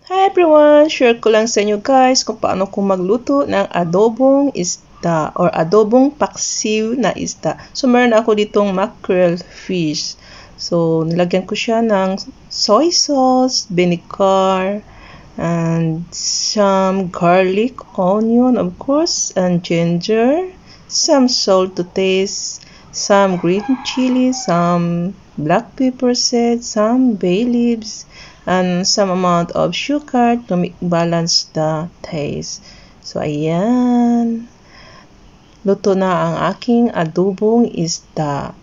Hi everyone! Share ko lang sa inyo guys kung paano ko magluto ng adobong isda or adobong paksiw na isda. So meron ako ditong mackerel fish. So nilagyan ko siya ng soy sauce, vinegar, and some garlic, onion of course, and ginger, some salt to taste, some green chili, some black pepper seeds, some bay leaves, and some amount of sugar to balance the taste. So, ayan. Luto na ang aking adobong isda.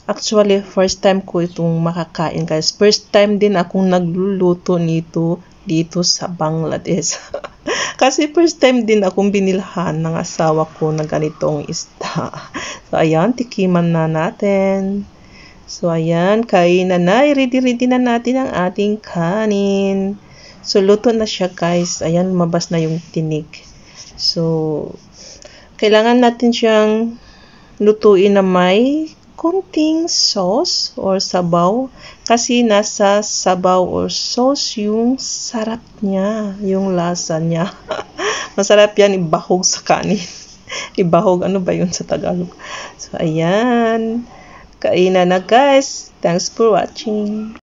Actually, first time ko itong makakain guys. First time din akong nagluluto nito dito sa Bangladesh. Kasi first time din akong binilhan ng asawa ko na ganitong isda. So, ayan. Tikiman na natin. So, ayan, kainan na. Ready na natin ang ating kanin. So, luto na siya, guys. Ayan, lumabas na yung tinik. So, kailangan natin siyang lutuin na may kunting sauce or sabaw. Kasi nasa sabaw or sauce yung sarap niya, yung lasa niya. Masarap yan ibahog sa kanin. Ibahog, ano ba yun sa Tagalog? So, ayan. Kainan na guys. Thanks for watching.